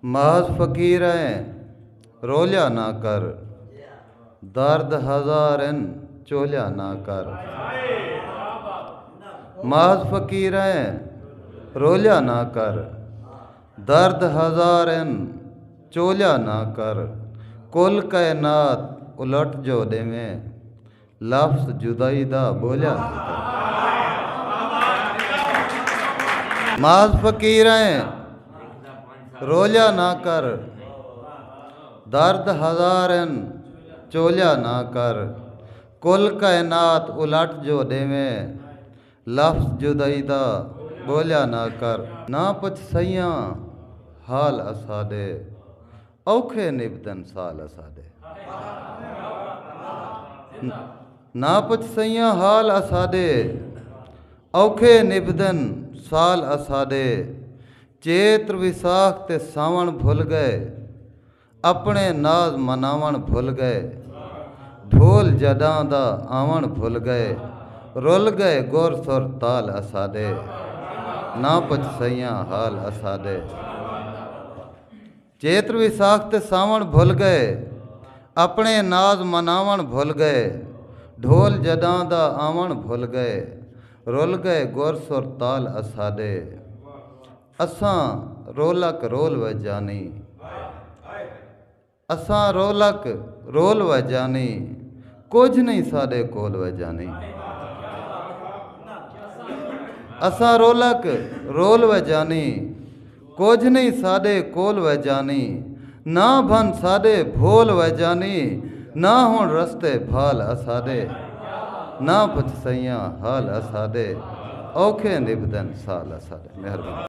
महज फकीर रोलिया ना कर, दर्द हजारन चोलिया ना कर। महज फकीर रोलिया ना कर, दर्द हजारन चोलिया ना कर। कुल कायनात उलट जो देवें, लफ्ज़ जुदाई दा बोलिया ना कर। महज फकीर रोलिया ना कर, दर्द हजारन चोलिया ना कर। कुल कायनात उलट जो देवें, लफ्ज़ जुदाई दा बोलिया ना कर। ना पुछ सैयां हाल असादे, औखे निबदन साल असादे। ना पुछ सैयां हाल असादे, औखे निबदन साल असादे। चेत्र विसाख ते सावण भुल गए, अपने नाज मनावण भुल गए। ढोल जदां दा आवन भुल गए, रुल गए गुर सुर ताल असादे। ना पुछ सैयां हाल असादे। चेत्र विसाख ते सावण भुल गए, अपने नाज मनावण भुल गए। ढोल जदां दा आवन भुल गए, रुल गए गुर सुर ताल असादे। असां रोलक रोल वजानी, असां रोलक रोल वजानी। कुछ नहीं साडे कोल वजानी। असां रोलक रोल वजानी, कुछ नहीं साडे कोल वजानी। ना भन साडे भोल वजानी, ना हुण रस्ते भाल असादे। ना पुछ सैयां हाल असादे, औखे निबदन साल असादे। मेहरबानी।